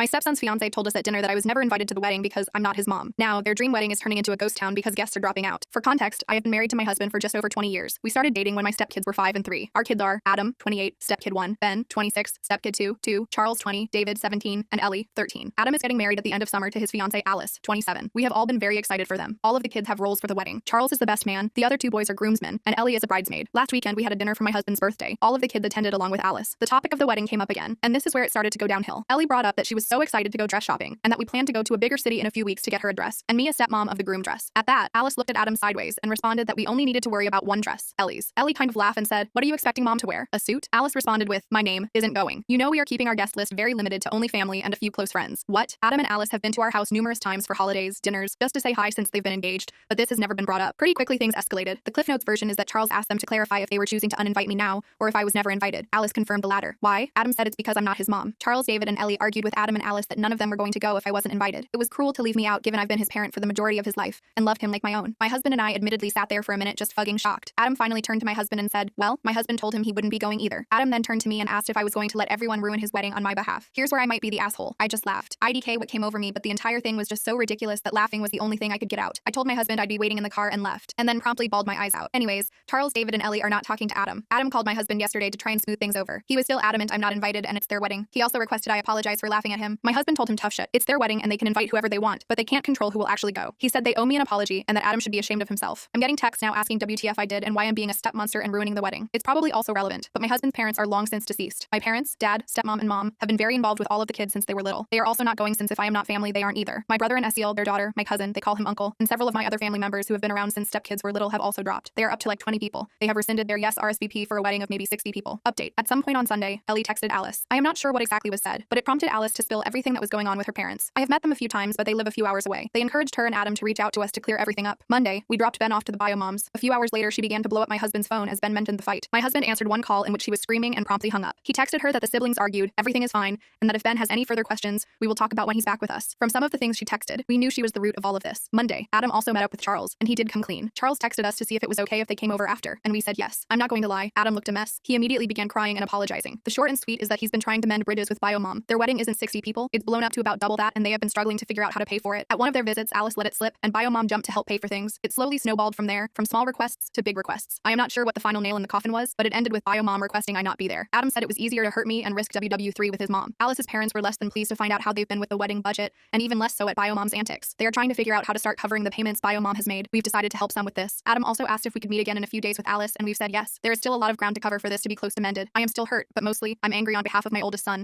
My stepson's fiancée told us at dinner that I was never invited to the wedding because I'm not his mom. Now, their dream wedding is turning into a ghost town because guests are dropping out. For context, I have been married to my husband for just over 20 years. We started dating when my stepkids were 5 and 3. Our kids are Adam, 28, stepkid 1, Ben, 26, stepkid 2, Charles, 20, David, 17, and Ellie, 13. Adam is getting married at the end of summer to his fiancée Alice, 27. We have all been very excited for them. All of the kids have roles for the wedding. Charles is the best man, the other 2 boys are groomsmen, and Ellie is a bridesmaid. Last weekend, we had a dinner for my husband's birthday. All of the kids attended along with Alice. The topic of the wedding came up again, and this is where it started to go downhill. Ellie brought up that she was so excited to go dress shopping, and that we planned to go to a bigger city in a few weeks to get her a dress, and me a stepmom of the groom dress. At that, Alice looked at Adam sideways and responded that we only needed to worry about one dress, Ellie's. Ellie kind of laughed and said, "What are you expecting mom to wear? A suit?" Alice responded with, "My name isn't going. You know we are keeping our guest list very limited to only family and a few close friends." What? Adam and Alice have been to our house numerous times for holidays, dinners, just to say hi since they've been engaged, but this has never been brought up. Pretty quickly things escalated. The Cliff Notes version is that Charles asked them to clarify if they were choosing to uninvite me now, or if I was never invited. Alice confirmed the latter. Why? Adam said it's because I'm not his mom. Charles, David, and Ellie argued with Adam and Alice that none of them were going to go if I wasn't invited. It was cruel to leave me out given I've been his parent for the majority of his life, and loved him like my own. My husband and I admittedly sat there for a minute just fucking shocked. Adam finally turned to my husband and said, "Well, my husband told him he wouldn't be going either." Adam then turned to me and asked if I was going to let everyone ruin his wedding on my behalf. Here's where I might be the asshole. I just laughed. IDK what came over me, but the entire thing was just so ridiculous that laughing was the only thing I could get out. I told my husband I'd be waiting in the car and left, and then promptly bawled my eyes out. Anyways, Charles, David, and Ellie are not talking to Adam. Adam called my husband yesterday to try and smooth things over. He was still adamant I'm not invited and it's their wedding. He also requested I apologize for laughing at him. My husband told him tough shit. It's their wedding and they can invite whoever they want, but they can't control who will actually go. He said they owe me an apology and that Adam should be ashamed of himself. I'm getting texts now asking WTF I did and why I'm being a step monster and ruining the wedding. It's probably also relevant, but my husband's parents are long since deceased. My parents, dad, stepmom, and mom have been very involved with all of the kids since they were little. They are also not going since if I am not family, they aren't either. My brother and Esiel, their daughter, my cousin, they call him uncle, and several of my other family members who have been around since stepkids were little have also dropped. They are up to like 20 people. They have rescinded their yes RSVP for a wedding of maybe 60 people. Update. At some point on Sunday, Ellie texted Alice. I am not sure what exactly was said, but it prompted Alice to spill everything that was going on with her parents. I have met them a few times, but they live a few hours away. They encouraged her and Adam to reach out to us to clear everything up. Monday, we dropped Ben off to the bio moms. A few hours later, she began to blow up my husband's phone as Ben mentioned the fight. My husband answered one call in which she was screaming and promptly hung up. He texted her that the siblings argued, everything is fine, and that if Ben has any further questions, we will talk about when he's back with us. From some of the things she texted, we knew she was the root of all of this. Monday, Adam also met up with Charles, and he did come clean. Charles texted us to see if it was okay if they came over after, and we said yes. I'm not going to lie, Adam looked a mess. He immediately began crying and apologizing. The short and sweet is that he's been trying to mend bridges with bio mom. Their wedding isn't 60 people, it's blown up to about double that, and they have been struggling to figure out how to pay for it. At one of their visits, Alice let it slip, and bio mom jumped to help pay for things. It slowly snowballed from there, from small requests to big requests. I am not sure what the final nail in the coffin was, but it ended with bio mom requesting I not be there. Adam said it was easier to hurt me and risk WW3 with his mom. Alice's parents were less than pleased to find out how they've been with the wedding budget, and even less so at bio mom's antics. They are trying to figure out how to start covering the payments bio mom has made. We've decided to help some with this. Adam also asked if we could meet again in a few days with Alice, and we've said yes. There is still a lot of ground to cover for this to be close to mended. I am still hurt, but mostly, I'm angry on behalf of my oldest son.